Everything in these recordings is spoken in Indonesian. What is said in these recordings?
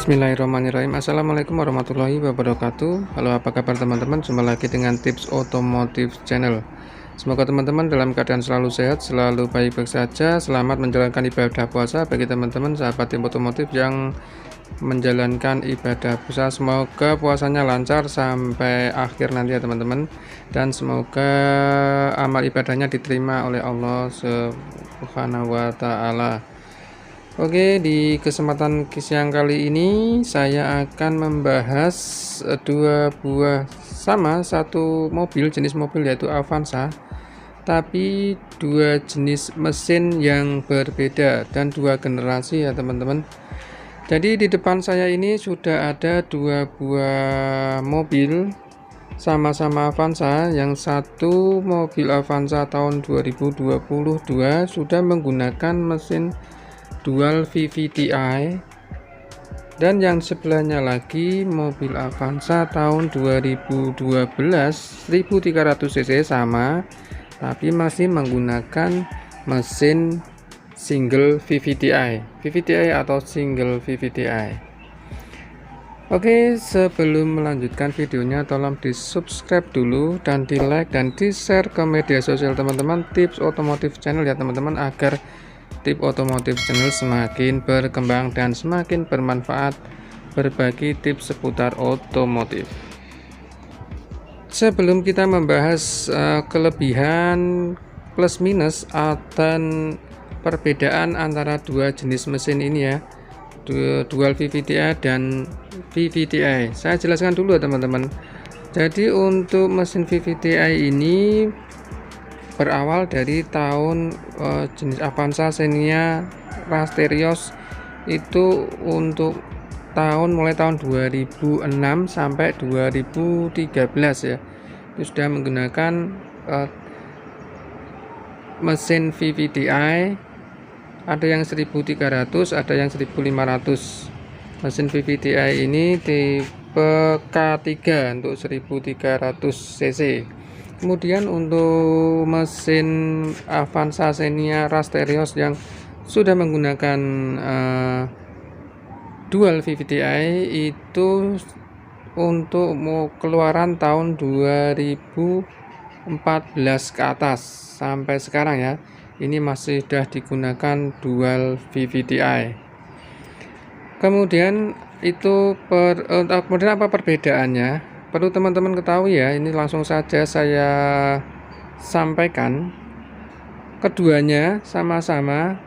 Bismillahirrahmanirrahim. Assalamualaikum warahmatullahi wabarakatuh. Halo, apa kabar teman-teman? Jumpa lagi dengan Tips Otomotif Channel. Semoga teman-teman dalam keadaan selalu sehat, selalu baik-baik saja. Selamat menjalankan ibadah puasa bagi teman-teman sahabat tim otomotif yang menjalankan ibadah puasa. Semoga puasanya lancar sampai akhir nanti ya teman-teman, dan semoga amal ibadahnya diterima oleh Allah Subhanahu wa Ta'ala. Oke, di kesempatan siang kali ini saya akan membahas dua buah satu mobil, jenis mobil yaitu Avanza, tapi dua jenis mesin yang berbeda dan dua generasi ya teman-teman. Jadi di depan saya ini sudah ada dua buah mobil sama-sama Avanza. Yang satu mobil Avanza tahun 2022 sudah menggunakan mesin dual VVT-i, dan yang sebelahnya lagi mobil Avanza tahun 2012 1300 cc sama, tapi masih menggunakan mesin single VVT-i atau single VVT-i. Oke, sebelum melanjutkan videonya tolong di subscribe dulu dan di like dan di share ke media sosial teman-teman Tips Otomotif Channel ya teman-teman, agar Tips Otomotif Channel semakin berkembang dan semakin bermanfaat, berbagi tips seputar otomotif. Sebelum kita membahas kelebihan plus minus dan perbedaan antara dua jenis mesin ini ya, dual VVT-i dan VVT-i, saya jelaskan dulu ya teman-teman. Jadi untuk mesin VVT-i ini berawal dari tahun jenis Avanza Xenia Rasterios itu untuk mulai tahun 2006 sampai 2013 ya, itu sudah menggunakan mesin VVT-i. Ada yang 1300, ada yang 1500. Mesin VVT-i ini tipe K3 untuk 1300 cc. Kemudian untuk mesin Avanza Xenia Rasterios yang sudah menggunakan dual VVT-i itu untuk keluaran tahun 2014 ke atas sampai sekarang ya, ini masih sudah digunakan dual VVT-i. Kemudian kemudian apa perbedaannya? Perlu teman-teman ketahui ya, ini langsung saja saya sampaikan. Keduanya sama-sama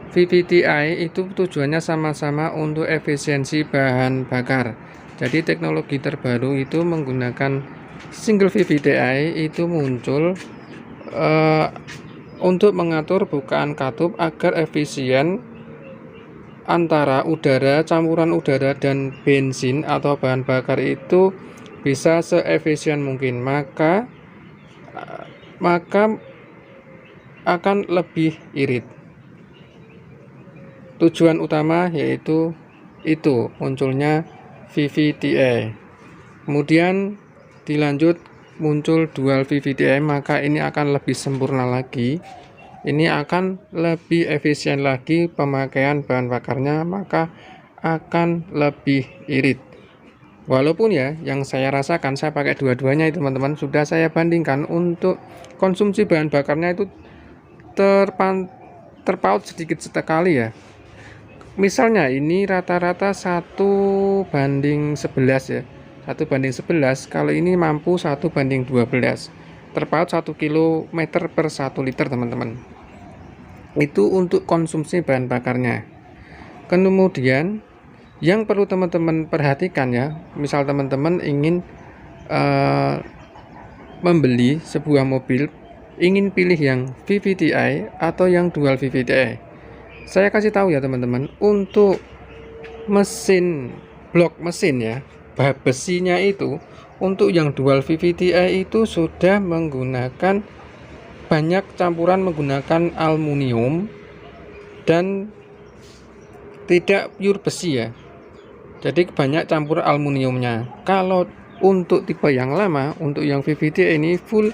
VVT-i itu tujuannya sama-sama untuk efisiensi bahan bakar. Jadi teknologi terbaru itu menggunakan single VVT-i itu muncul untuk mengatur bukaan katup agar efisien antara campuran udara dan bensin atau bahan bakar itu bisa seefisien mungkin, maka akan lebih irit. Tujuan utama yaitu itu munculnya VVT-i. Kemudian dilanjut muncul dual VVT-i, maka ini akan lebih sempurna lagi. Ini akan lebih efisien lagi pemakaian bahan bakarnya, maka akan lebih irit. Walaupun ya, yang saya rasakan, saya pakai dua-duanya itu teman-teman, sudah saya bandingkan, untuk konsumsi bahan bakarnya itu terpaut sedikit sekali ya. Misalnya ini rata-rata 1:11 ya, 1:11. Kalau ini mampu 1:12, terpaut 1 km per 1 liter teman-teman. Itu untuk konsumsi bahan bakarnya. Kemudian yang perlu teman-teman perhatikan ya, misal teman-teman ingin membeli sebuah mobil, ingin pilih yang VVTi atau yang dual VVTi. Saya kasih tahu ya teman-teman, untuk mesin blok mesin ya, besinya itu untuk yang dual VVTi itu sudah menggunakan banyak campuran menggunakan aluminium dan tidak pure besi ya. Jadi banyak campur aluminiumnya. Kalau untuk tipe yang lama, untuk yang VVTi ini full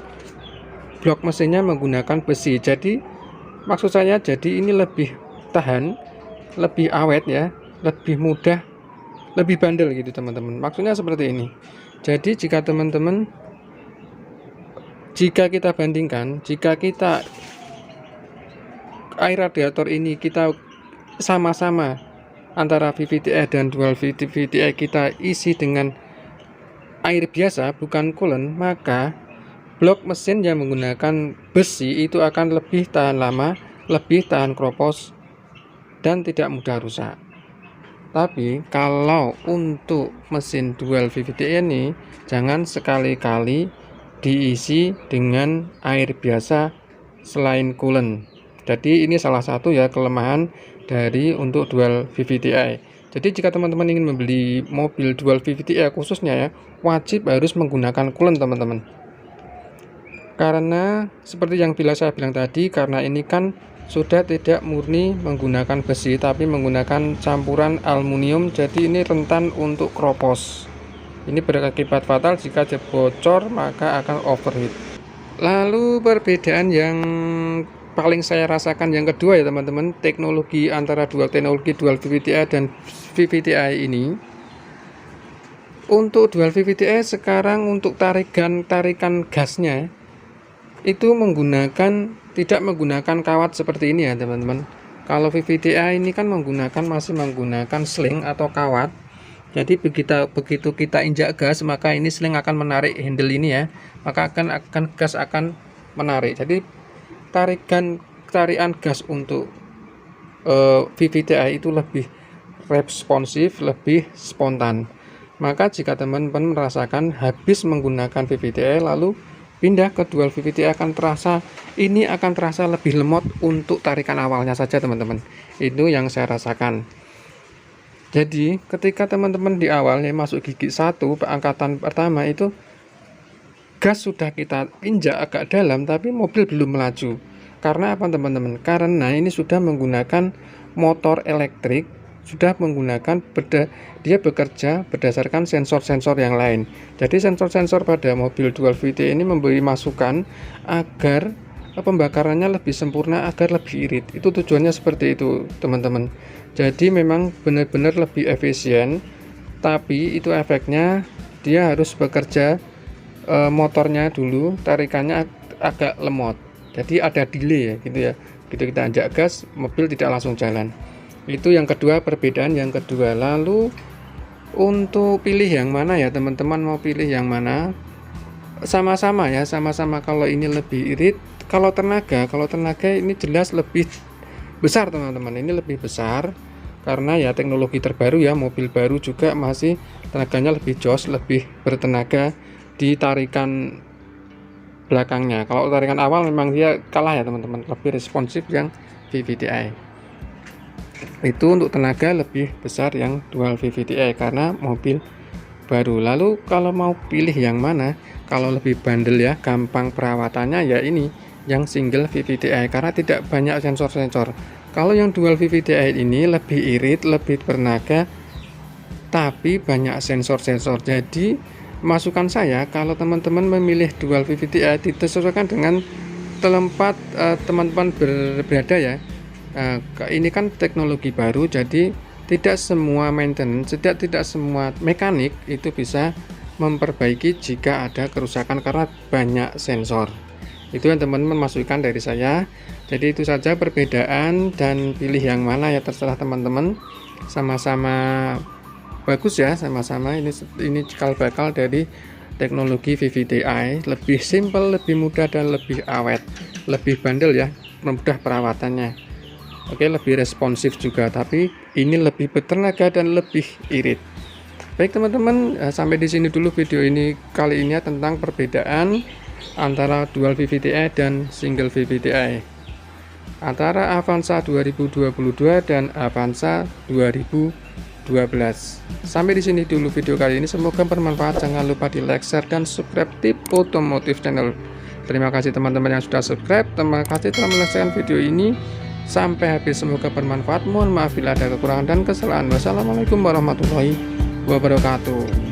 blok mesinnya menggunakan besi. Jadi maksud saya, jadi ini lebih tahan, lebih awet ya, lebih mudah, lebih bandel gitu teman-teman. Maksudnya seperti ini. Jadi jika teman-teman, jika kita bandingkan, jika kita air radiator ini kita sama-sama antara VVTi dan dual VVTi kita isi dengan air biasa bukan coolant, maka blok mesin yang menggunakan besi itu akan lebih tahan lama, lebih tahan kropos, dan tidak mudah rusak. Tapi kalau untuk mesin dual VVTi ini jangan sekali-kali diisi dengan air biasa selain coolant. Jadi ini salah satu ya kelemahan dari untuk dual VVTi. Jadi jika teman-teman ingin membeli mobil dual VVTi khususnya ya, wajib harus menggunakan coolant teman-teman. Karena seperti yang saya bilang tadi, karena ini kan sudah tidak murni menggunakan besi tapi menggunakan campuran aluminium, jadi ini rentan untuk kropos. Ini berakibat fatal jika bocor, maka akan overheat. Lalu perbedaan yang paling saya rasakan yang kedua ya teman-teman, teknologi antara teknologi dual VVTi dan VVTi ini. Untuk dual VVTi sekarang untuk tarikan gasnya itu tidak menggunakan kawat seperti ini ya teman-teman. Kalau VVTi ini kan masih menggunakan sling atau kawat. Jadi begitu kita injak gas, maka ini sling akan menarik handle ini ya, maka gas akan menarik. Jadi tarikan gas untuk VVTi itu lebih responsif, lebih spontan. Maka jika teman-teman merasakan habis menggunakan VVTi lalu pindah ke dual VVTi, akan terasa lebih lemot untuk tarikan awalnya saja teman-teman. Itu yang saya rasakan. Jadi ketika teman-teman di awalnya masuk gigi 1 angkatan pertama itu gas sudah kita injak agak dalam tapi mobil belum melaju. Karena apa teman-teman? Karena ini sudah menggunakan motor elektrik, sudah menggunakan dia bekerja berdasarkan sensor-sensor yang lain. Jadi sensor-sensor pada mobil dual VVTi ini memberi masukan agar pembakarannya lebih sempurna, agar lebih irit. Itu tujuannya seperti itu teman-teman. Jadi memang benar-benar lebih efisien, tapi itu efeknya dia harus bekerja motornya dulu tarikannya agak lemot. Jadi ada delay ya gitu ya. Gitu kita injak gas, mobil tidak langsung jalan. Itu yang kedua, perbedaan yang kedua. Lalu untuk pilih yang mana ya teman-teman, mau pilih yang mana? Sama-sama ya, sama-sama. Kalau ini lebih irit, kalau tenaga ini jelas lebih besar teman-teman. Ini lebih besar karena ya teknologi terbaru ya, mobil baru juga masih tenaganya lebih jos, lebih bertenaga di tarikan belakangnya. Kalau tarikan awal memang dia kalah ya teman-teman, lebih responsif yang VVTi. Itu untuk tenaga lebih besar yang dual VVTi karena mobil baru. Lalu kalau mau pilih yang mana, kalau lebih bandel ya, gampang perawatannya ya ini yang single VVTi karena tidak banyak sensor-sensor. Kalau yang dual VVTi ini lebih irit, lebih bertenaga, tapi banyak sensor-sensor. Jadi masukan saya, kalau teman-teman memilih dual VVTi disesuaikan dengan tempat teman-teman berada ya. Ini kan teknologi baru, jadi tidak semua maintenance, tidak semua mekanik itu bisa memperbaiki jika ada kerusakan karena banyak sensor. Itu yang teman-teman masukkan dari saya. Jadi itu saja perbedaan, dan pilih yang mana ya terserah teman-teman. Sama-sama bagus ya, sama-sama ini cikal bakal dari teknologi VVTi, lebih simple, lebih mudah, dan lebih awet, lebih bandel ya, mudah perawatannya. Oke, lebih responsif juga, tapi ini lebih bertenaga dan lebih irit. Baik teman-teman, sampai di sini dulu video ini kali ini ya, tentang perbedaan antara dual VVTi dan single VVTi, antara Avanza 2022 dan Avanza 2012. Sampai di sini dulu video kali ini, semoga bermanfaat. Jangan lupa di like, share, dan subscribe Tips Otomotif Channel. Terima kasih teman-teman yang sudah subscribe, terima kasih telah menyaksikan video ini sampai habis, semoga bermanfaat. Mohon maaf bila ada kekurangan dan kesalahan. Wassalamualaikum warahmatullahi wabarakatuh.